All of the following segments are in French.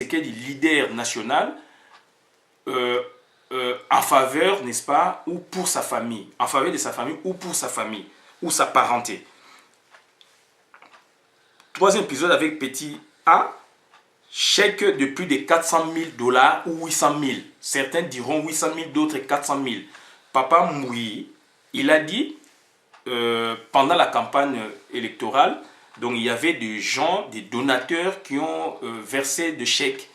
Tshisekedi, leader national, en faveur, n'est-ce pas, ou pour sa famille, en faveur de sa famille ou pour sa famille, ou sa parenté. Troisième épisode avec petit A, chèque de plus de 400 000 $ ou 800 000. Certains diront 800 000, d'autres 400 000. Papa Mouyi, il a dit, pendant la campagne électorale, donc il y avait des gens, des donateurs qui ont versé des chèques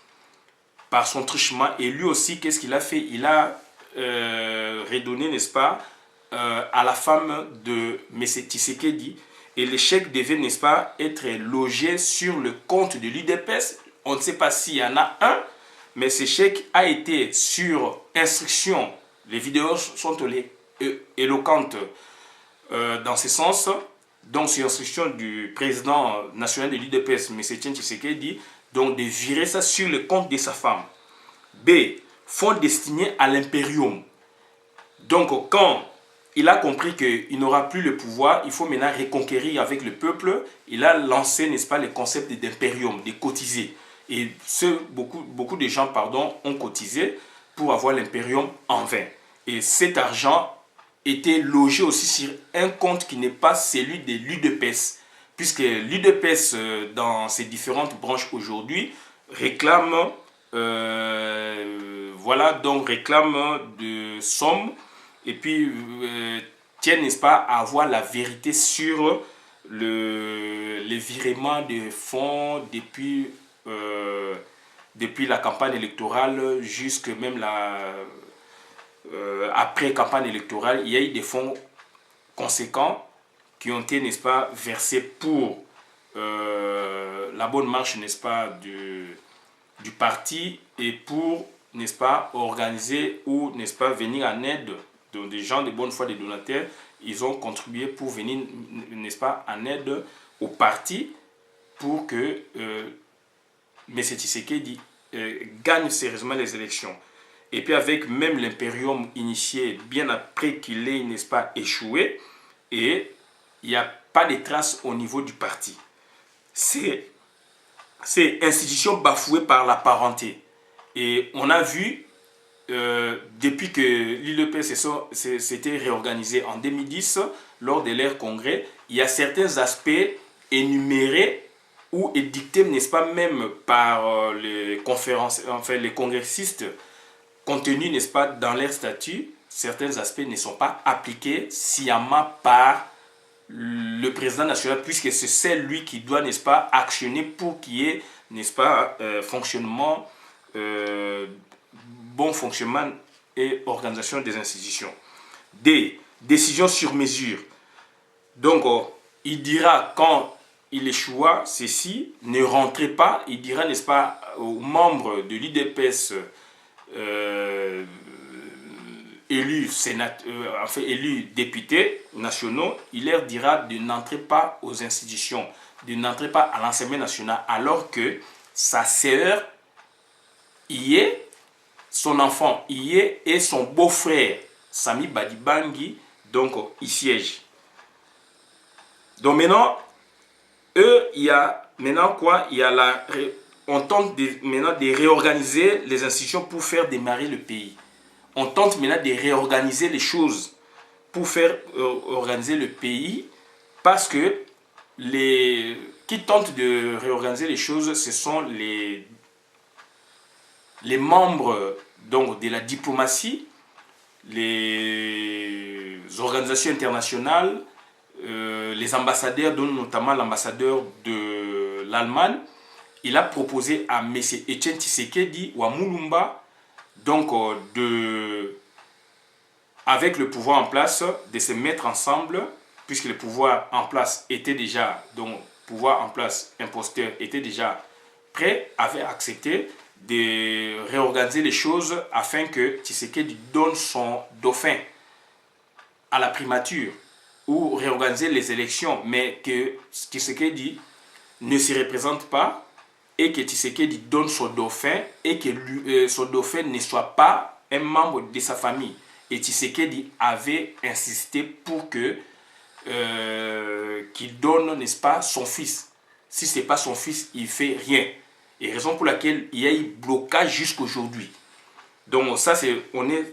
par son truchement. Et lui aussi, qu'est-ce qu'il a fait? Il a redonné, n'est-ce pas, à la femme de M. Tshisekedi. Et les chèques devaient, n'est-ce pas, être logés sur le compte de l'UDPS. On ne sait pas s'il y en a un, mais ce chèque a été sur instruction. Les vidéos sont éloquentes dans ce sens. Donc, sur instruction du président national de l'UDPS, M. Tshisekedi, donc de virer ça sur le compte de sa femme. B. Fonds destinés à l'impérium. Donc, quand il a compris qu'il n'aura plus le pouvoir, il faut maintenant reconquérir avec le peuple. Il a lancé, n'est-ce pas, le concept d'impérium, de cotiser. Et beaucoup de gens, pardon, ont cotisé pour avoir l'impérium en vain. Et cet argent était logé aussi sur un compte qui n'est pas celui de l'UDPS. Puisque l'UDPS, dans ses différentes branches aujourd'hui, réclame, voilà, donc réclame de sommes et puis tiennent, n'est-ce pas, à avoir la vérité sur le virement de fonds depuis la campagne électorale jusque même après campagne électorale. Il y a eu des fonds conséquents qui ont été, n'est-ce pas, versés pour la bonne marche, n'est-ce pas, du parti et pour, n'est-ce pas, organiser ou, n'est-ce pas, venir en aide des gens de bonne foi, des donateurs. Ils ont contribué pour venir, n'est-ce pas, en aide au parti pour que M. Tshisekedi gagne sérieusement les élections. Et puis avec même l'impérium initié bien après qu'il ait, n'est-ce pas, échoué, et il n'y a pas de traces au niveau du parti. C'est institution bafouée par la parenté. Et on a vu, depuis que l'UDPS s'était réorganisé en 2010, lors de leur congrès, il y a certains aspects énumérés ou édictés, n'est-ce pas, même par les congressistes, contenus, n'est-ce pas, dans leur statut. Certains aspects ne sont pas appliqués sciemment par le président national, puisque c'est lui qui doit, n'est-ce pas, actionner pour qu'il y ait, n'est-ce pas, bon fonctionnement et organisation des institutions. D. Décision sur mesure. Donc, il dira quand il échoua, ceci, ne rentrez pas, il dira, n'est-ce pas, aux membres de l'UDPS élus députés nationaux, il leur dira de n'entrer pas aux institutions, de n'entrer pas à l'Assemblée nationale, alors que sa sœur y est, son enfant y est, et son beau-frère, Sami Badibangui, donc y siège. Donc maintenant, il y a maintenant quoi? Il y a on tente maintenant de réorganiser les institutions pour faire démarrer le pays. On tente maintenant de réorganiser les choses pour faire organiser le pays, parce que qui tentent de réorganiser les choses, ce sont les membres donc, de la diplomatie, les organisations internationales, les ambassadeurs, dont notamment l'ambassadeur de l'Allemagne. Il a proposé à M. Etienne Tshisekedi ou à Mulumba, donc avec le pouvoir en place, de se mettre ensemble, puisque le pouvoir en place était déjà, donc pouvoir en place imposteur était déjà prêt, avait accepté de réorganiser les choses afin que Tshisekedi donne son dauphin à la primature, ou réorganiser les élections, mais que Tshisekedi ne se représente pas, et que Tshisekedi donne son dauphin, et que son dauphin ne soit pas un membre de sa famille. Et Tshisekedi avait insisté pour que qu'il donne, n'est-ce pas, son fils. Si ce n'est pas son fils, il ne fait rien. et raison pour laquelle il y a eu blocage jusqu'aujourd'hui. Donc ça, on est,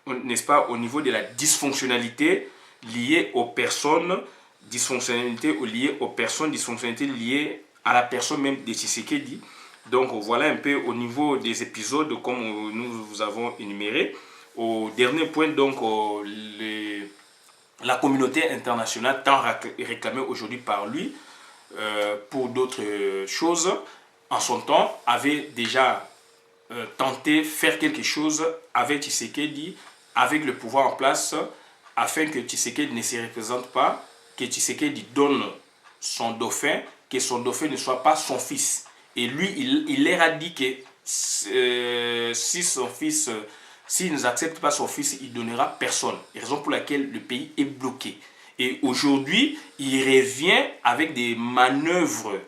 n'est-ce pas, au niveau de la dysfonctionnalité liée aux personnes, dysfonctionnalité liée aux personnes, dysfonctionnalité liée à la personne même de Tshisekedi. Donc voilà un peu au niveau des épisodes comme nous vous avons énuméré. Au dernier point, donc, la communauté internationale, tant réclamée aujourd'hui par lui, pour d'autres choses, en son temps, avait déjà tenté faire quelque chose avec Tshisekedi, avec le pouvoir en place, afin que Tshisekedi ne se représente pas, que Tshisekedi donne son dauphin, que son dauphin ne soit pas son fils. Et lui, il leur a dit que si son fils, s'il n'accepte pas son fils, il ne donnera personne. Raison pour laquelle le pays est bloqué. Et aujourd'hui, il revient avec des manœuvres,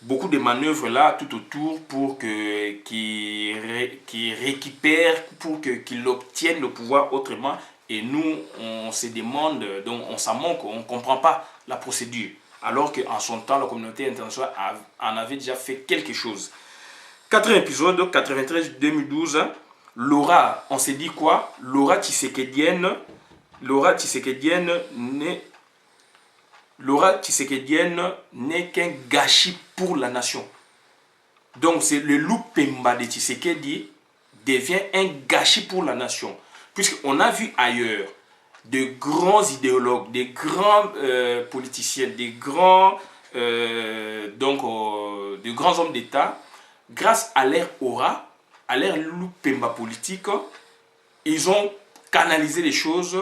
beaucoup de manœuvres là tout autour pour qu'il récupère, pour qu'il obtienne le pouvoir autrement. Et nous, on se demande, donc on s'en manque, on ne comprend pas la procédure. Alors qu'en son temps, la communauté internationale en avait déjà fait quelque chose. Quatrième épisode, 93-2012, l'aura, on s'est dit quoi? L'aura tshisekedienne n'est qu'un gâchis pour la nation. Donc c'est le Lupemba de Tshisekedi devient un gâchis pour la nation. Puisqu'on a vu ailleurs de grands idéologues, des grands politiciens, des grands hommes d'État, grâce à leur aura, à leur Lupemba politique, ils ont canalisé les choses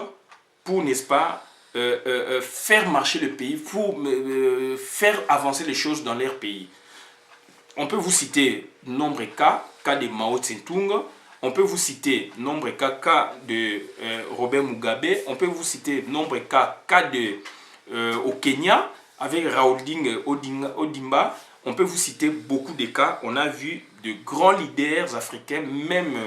pour, n'est-ce pas, faire marcher le pays, pour faire avancer les choses dans leur pays. On peut vous citer nombre cas de Mao Tse-tung, on peut vous citer nombre cas de Robert Mugabe, on peut vous citer nombre cas au Kenya avec Raoul Odinga, on peut vous citer beaucoup de cas. On a vu de grands leaders africains, même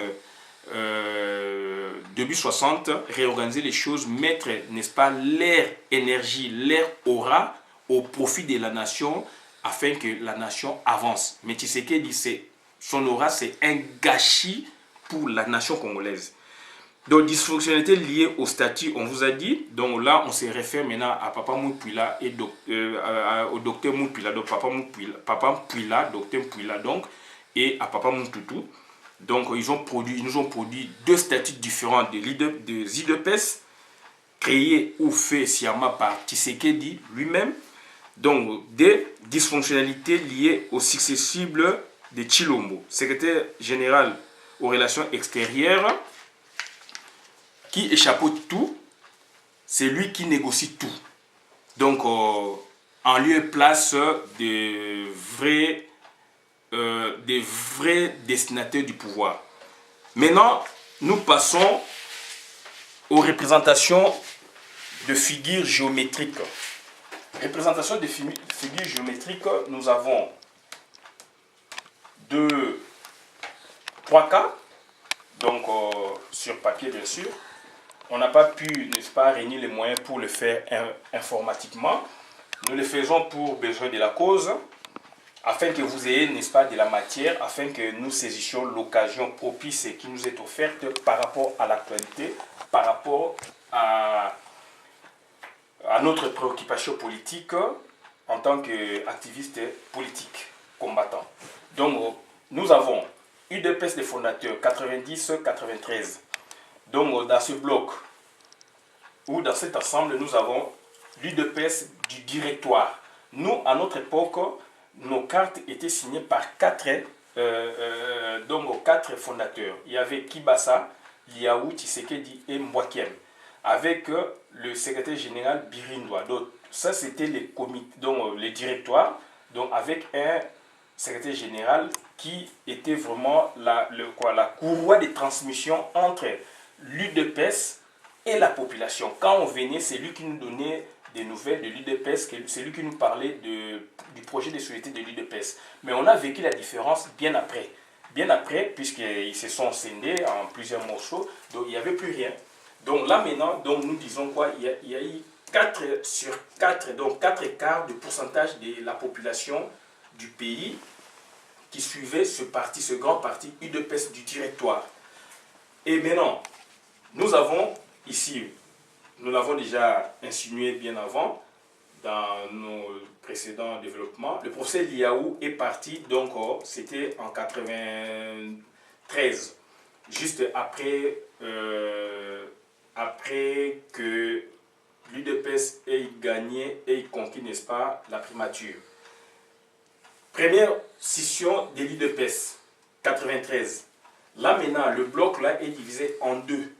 début 60, réorganiser les choses, mettre, n'est-ce pas, leur énergie, leur aura au profit de la nation afin que la nation avance. Mais Tshisekedi, son aura, c'est un gâchis pour la nation congolaise. Donc, dysfonctionnalité liée au statut, on vous a dit. Donc là, on se réfère maintenant à Papa Moupuila et au docteur Moupuila. Donc, Papa Moupuila, docteur Moupuila, donc, et à Papa Moutoutou. Donc, ils nous ont produit deux statuts différents de IDPES, créés ou faits sciemment par Tshisekedi lui-même. Donc, des dysfonctionnalités liées au successible de Tshilombo, secrétaire général aux relations extérieures, qui échapeaute tout, c'est lui qui négocie tout. Donc, en lieu et place des vrais destinataires du pouvoir. Maintenant, nous passons aux représentations de figures géométriques. Représentation de figures géométriques, nous avons trois cas, donc sur papier bien sûr. On n'a pas pu, n'est-ce pas, réunir les moyens pour le faire informatiquement. Nous le faisons pour besoin de la cause, afin que vous ayez, n'est-ce pas, de la matière, afin que nous saisissions l'occasion propice qui nous est offerte par rapport à l'actualité, par rapport à notre préoccupation politique en tant qu'activiste politique combattant. Donc, nous avons UDPS des fondateurs 90-93. Donc, dans ce bloc, ou dans cet ensemble, nous avons l'UDPS du directoire. Nous, à notre époque, nos cartes étaient signées par quatre fondateurs. Il y avait Kibasa, Liaou, Tshisekedi et Mwakiem, avec le secrétaire général Birindwa. Donc, ça, c'était les comités, donc les directoires, donc avec un secrétaire général qui était vraiment la courroie de transmission entre l'UDPS et la population. Quand on venait, c'est lui qui nous donnait des nouvelles de l'UDPS, c'est lui qui nous parlait du projet de société de l'UDPS. Mais on a vécu la différence bien après. Bien après, puisqu'ils se sont scindés en plusieurs morceaux, donc il n'y avait plus rien. Donc là maintenant, donc nous disons quoi? Il y a eu 4 sur 4, donc 4 écarts de pourcentage de la population du pays qui suivaient ce parti, ce grand parti UDPS du directoire. Et maintenant, nous avons ici, nous l'avons déjà insinué bien avant, dans nos précédents développements, le professeur Liaou est parti, donc c'était en 93, juste après, après que l'UDPS ait gagné et conquis, n'est-ce pas, la primature. Première scission de l'UDPS, 93. Là maintenant, le bloc là est divisé en deux.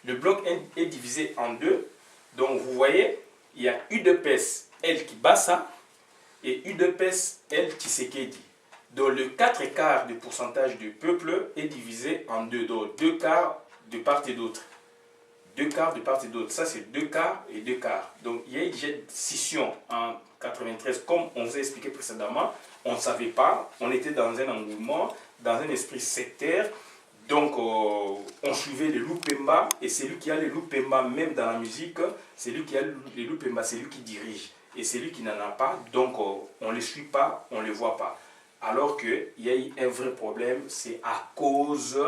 Le bloc est divisé en deux. Donc vous voyez, il y a UDPS El Kibasa et UDPS El Tshisekedi. Donc le 4 quarts de pourcentage du peuple est divisé en deux. Donc 2 quarts de part et d'autre. 2 quarts de part et d'autre. Ça c'est 2 quarts et 2 quarts. Donc il y a eu déjà une scission en 93, comme on vous a expliqué précédemment. On ne savait pas, on était dans un engouement, dans un esprit sectaire. Donc, on suivait les Lupemba, et c'est lui qui a les Lupemba, même dans la musique, c'est lui qui a les Lupemba, c'est lui qui dirige. Et c'est lui qui n'en a pas, donc on ne les suit pas, on ne les voit pas. Alors qu'il y a eu un vrai problème, c'est à cause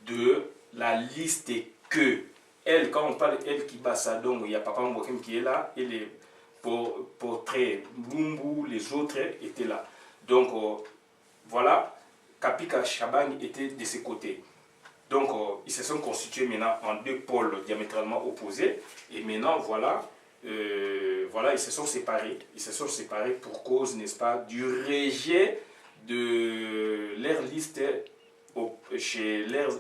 de la liste que elle, quand on parle d'elle qui bat ça, donc il y a Papa Mbokem qui est là, et les portraits Lumbu, les autres étaient là. Donc, voilà. Kapika Chabang était de ses côtés. Donc, ils se sont constitués maintenant en deux pôles diamétralement opposés. Et maintenant, voilà, voilà, ils se sont séparés. Ils se sont séparés pour cause, n'est-ce pas, du rejet de leur liste chez leurs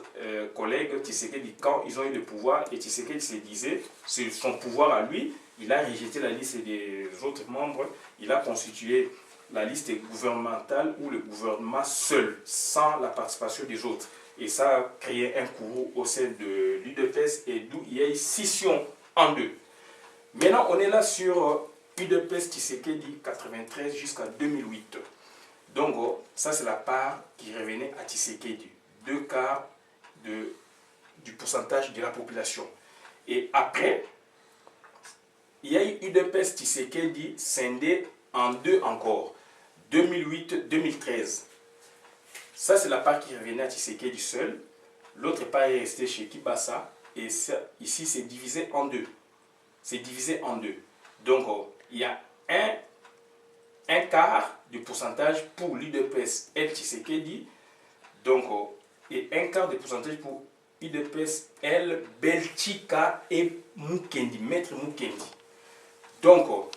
collègues Tshisekedi quand ils ont eu le pouvoir. Et Tshisekedi se disait, c'est son pouvoir à lui, il a rejeté la liste des autres membres, il a constitué la liste gouvernementale ou le gouvernement seul, sans la participation des autres. Et ça a créé un courroux au sein de l'UDPS et d'où il y a eu scission en deux. Maintenant, on est là sur UDPS Tshisekedi 93 jusqu'à 2008. Donc, ça c'est la part qui revenait à Tshisekedi, 2 quarts du pourcentage de la population. Et après, il y a eu UDPS Tshisekedi scindé en deux encore. 2008-2013. Ça, c'est la part qui revenait à Tshisekedi seul. L'autre part est restée chez Kibasa. Et ça, ici, c'est divisé en deux. C'est divisé en deux. Donc, il y a un quart de pourcentage pour l'UDPS El Tshisekedi. Donc, et un quart de pourcentage pour UDPS El Belchika et Mukendi, Maître Mukendi. Donc,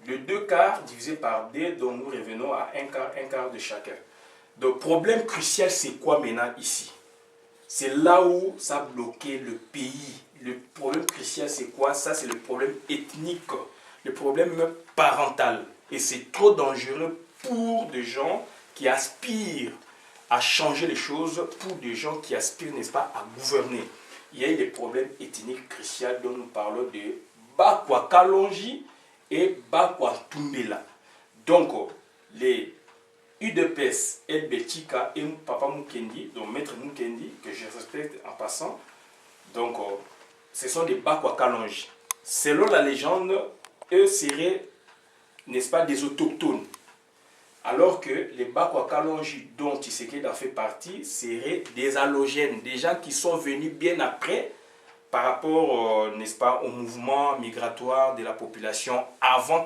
le 2 quarts divisé par D, donc nous revenons à un quart de chacun. Donc, problème crucial, c'est quoi maintenant ici? C'est là où ça a bloqué le pays. Le problème crucial, c'est quoi? Ça, c'est le problème ethnique, le problème parental. Et c'est trop dangereux pour des gens qui aspirent à changer les choses, pour des gens qui aspirent, n'est-ce pas, à gouverner. Il y a eu des problèmes ethniques cruciaux dont nous parlons de Bakwa Kalonji et Bakwa Tumbela. Donc, les UDPS, El Belchika et Papa Mukendi, donc Maître Mukendi, que je respecte en passant, donc, ce sont des Bakwa Kalonji. Selon la légende, eux seraient, n'est-ce pas, des autochtones. Alors que les Bakwa Kalonji dont Tshisekedi a fait partie seraient des allogènes, des gens qui sont venus bien après par rapport, n'est-ce pas, au mouvement migratoire de la population avant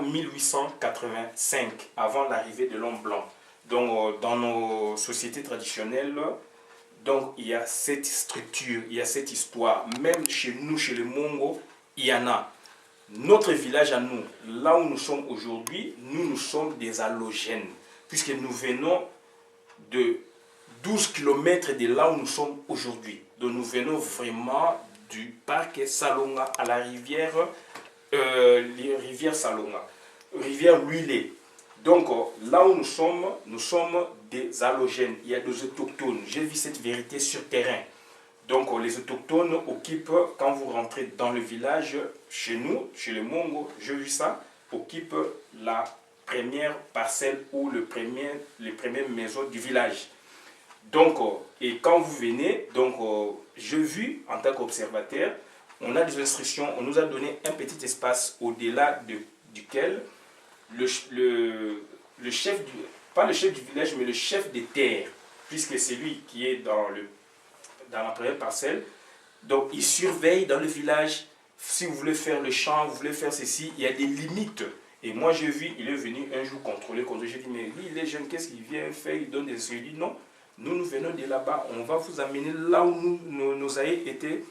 1885, avant l'arrivée de l'homme blanc. Donc, dans nos sociétés traditionnelles, donc, il y a cette structure, il y a cette histoire. Même chez nous, chez les Mongo, il y en a. Notre village à nous, là où nous sommes aujourd'hui, nous sommes des allogènes, puisque nous venons de 12 km de là où nous sommes aujourd'hui. Donc nous venons vraiment du parc Salonga à la rivière, Salonga, rivière Luilé. Donc là où nous sommes des allogènes, il y a des autochtones. J'ai vu cette vérité sur terrain. Donc les autochtones occupent, quand vous rentrez dans le village, chez nous, chez les Mongo, j'ai vu ça, occupent la première parcelle ou les premières maisons du village. Donc, et quand vous venez, donc, j'ai vu en tant qu'observateur, on a des instructions, on nous a donné un petit espace au-delà duquel le chef pas le chef du village, mais le chef des terres, puisque c'est lui qui est dans la première parcelle. Donc, il surveille dans le village. Si vous voulez faire le champ, vous voulez faire ceci, il y a des limites. Et moi, j'ai vu, il est venu un jour contrôler. J'ai dit, mais lui, il est jeune, qu'est-ce qu'il vient faire? Il donne des instructions. Il dit, non, nous venons de là-bas. On va vous amener là où nos aïeux étaient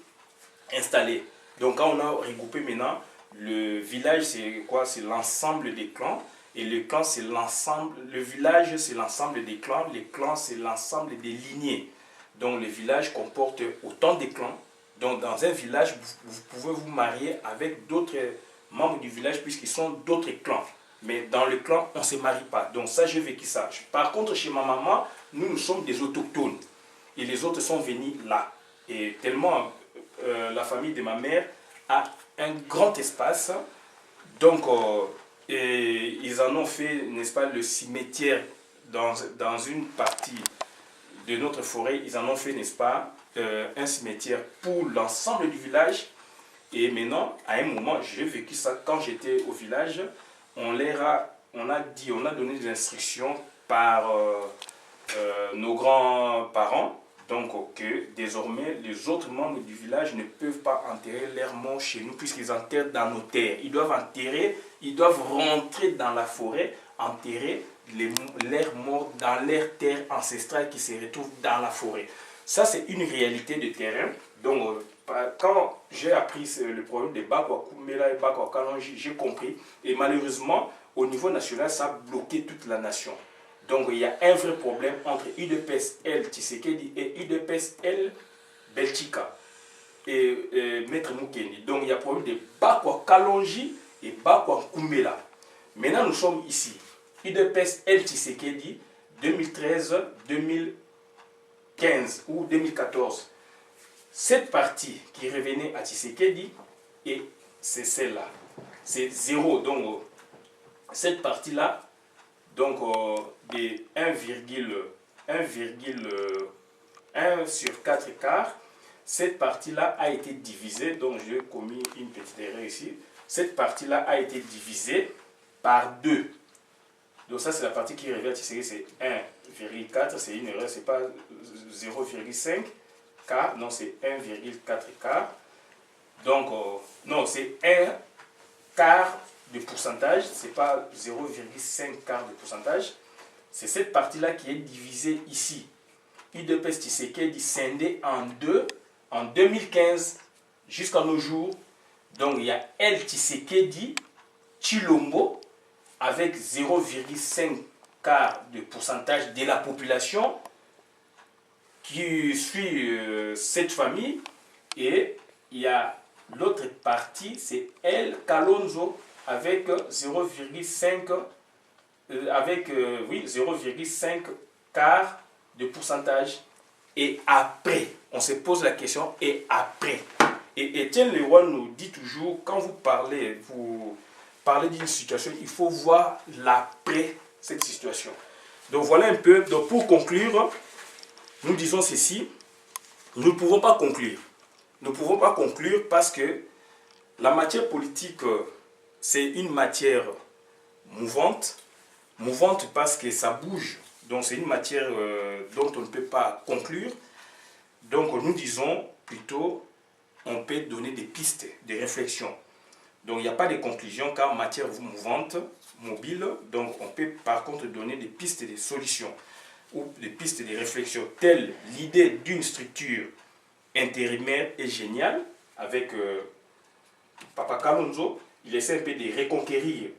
installés. Donc, quand on a regroupé maintenant, le village, c'est quoi? C'est l'ensemble des clans. Et le clan, c'est l'ensemble. Le village, c'est l'ensemble des clans. Les clans, c'est l'ensemble des lignées. Donc, le village comporte autant de clans. Donc, dans un village, vous pouvez vous marier avec d'autres membres du village puisqu'ils sont d'autres clans. Mais dans le clan, on ne se marie pas. Donc, ça, j'ai vécu ça. Par contre, chez ma maman, nous sommes des autochtones. Et les autres sont venus là. Et tellement, la famille de ma mère a un grand espace. Donc, et ils en ont fait, n'est-ce pas, le cimetière dans une partie de notre forêt. Ils en ont fait, n'est-ce pas, un cimetière pour l'ensemble du village. Et maintenant, à un moment, j'ai vécu ça quand j'étais au village. On a donné des instructions par nos grands-parents. Donc, que désormais, les autres membres du village ne peuvent pas enterrer leurs morts chez nous puisqu'ils enterrent dans nos terres. Ils doivent rentrer dans la forêt, enterrer leurs morts dans leurs terres ancestrales qui se retrouvent dans la forêt. Ça, c'est une réalité de terrain. Donc, quand j'ai appris le problème de Bakwa Koumela et Bakwa Kalonji, j'ai compris. Et malheureusement, au niveau national, ça a bloqué toute la nation. Donc, il y a un vrai problème entre UDPS L Tshisekedi et UDPS L Belchika et Maître Mukendi. Donc, il y a un problème de Bakwa Kalonji et Bakwa Koumela. Maintenant, nous sommes ici. UDPS L Tshisekedi 2013-2015 ou 2014. Cette partie qui revenait à Tshisekedi, et c'est celle-là. C'est 0. Donc, cette partie-là, donc de 1,1 sur 4 quarts, cette partie-là a été divisée, donc j'ai commis une petite erreur ici, cette partie-là a été divisée par 2. Donc ça c'est la partie qui revient à Tshisekedi, c'est 1,4, c'est une erreur, c'est pas 0,5 quart, non c'est 1,4 quart. Donc, non, c'est 1 quart de pourcentage, c'est pas 0,5 quart de pourcentage. C'est cette partie-là qui est divisée ici. UDPS Tshisekedi scindé en deux en 2015 jusqu'à nos jours. Donc il y a El Tshisekedi Chilombo avec 0,5 quart de pourcentage de la population qui suit cette famille. Et il y a l'autre partie, c'est El Kalonzo avec 0,5 quart de pourcentage. Et après, on se pose la question, et après? Et Étienne Leroy nous dit toujours, quand vous parlez d'une situation, il faut voir l'après cette situation. Donc voilà un peu. Donc pour conclure, nous disons ceci, nous ne pouvons pas conclure. Nous ne pouvons pas conclure parce que la matière politique, c'est une matière mouvante. Mouvante parce que ça bouge. Donc c'est une matière dont on ne peut pas conclure. Donc nous disons plutôt, on peut donner des pistes de réflexion. Donc il n'y a pas de conclusion car matière mouvante, mobile. Donc on peut par contre donner des pistes de solutions ou des pistes de réflexion telles l'idée d'une structure intérimaire est géniale avec Papa Kalonzo. Il essaie un peu de reconquérir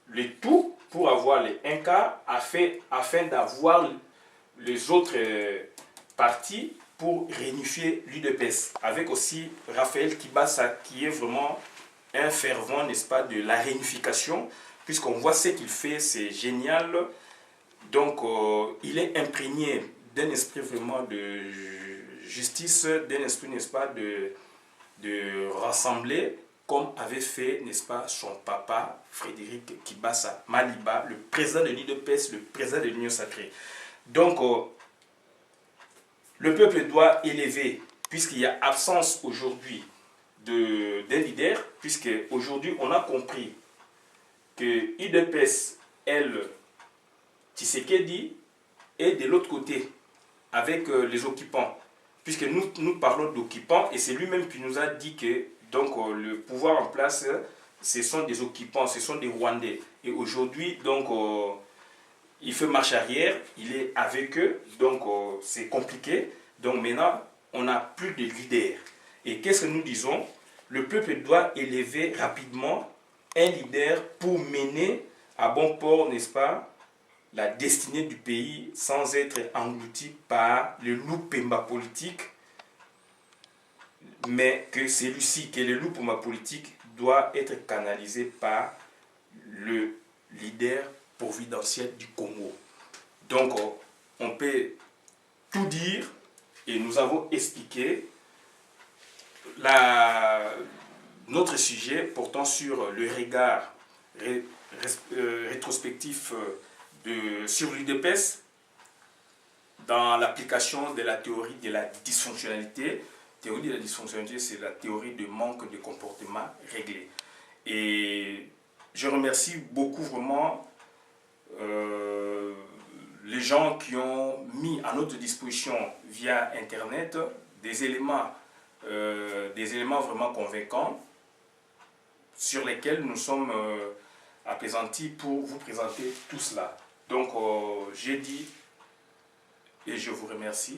le tout pour avoir les 1 quart afin d'avoir les autres partis pour réunifier l'UDPS. Avec aussi Raphaël Kibasa qui est vraiment un fervent, n'est-ce pas, de la réunification, puisqu'on voit ce qu'il fait, c'est génial. Donc il est imprégné d'un esprit vraiment de justice, d'un esprit, n'est-ce pas, de rassembler, comme avait fait, n'est-ce pas, son papa, Frédéric Kibasa Maliba, le président de l'UDPS, le président de l'Union sacrée. Donc, le peuple doit élever, puisqu'il y a absence aujourd'hui d'un leader, puisque aujourd'hui on a compris que l'UDPS, elle, Tshisekedi est de l'autre côté, avec les occupants. Puisque nous parlons d'occupants, et c'est lui-même qui nous a dit que donc, le pouvoir en place, ce sont des occupants, ce sont des Rwandais. Et aujourd'hui, donc, il fait marche arrière, il est avec eux, donc c'est compliqué. Donc maintenant, on n'a plus de leader. Et qu'est-ce que nous disons? Le peuple doit élever rapidement un leader pour mener à bon port, n'est-ce pas, la destinée du pays sans être englouti par le loup Pemba politique, mais que celui-ci, qui est le loup Pemba politique, doit être canalisé par le leader providentiel du Congo. Donc, on peut tout dire et nous avons expliqué notre sujet portant sur le regard rétrospectif sur l'UDPS dans l'application de la théorie de la dysfonctionnalité. La théorie de la dysfonctionnalité, c'est la théorie de manque de comportement réglé. Et je remercie beaucoup vraiment les gens qui ont mis à notre disposition via Internet des éléments vraiment convaincants sur lesquels nous sommes apaisantis pour vous présenter tout cela. Donc, j'ai dit et je vous remercie.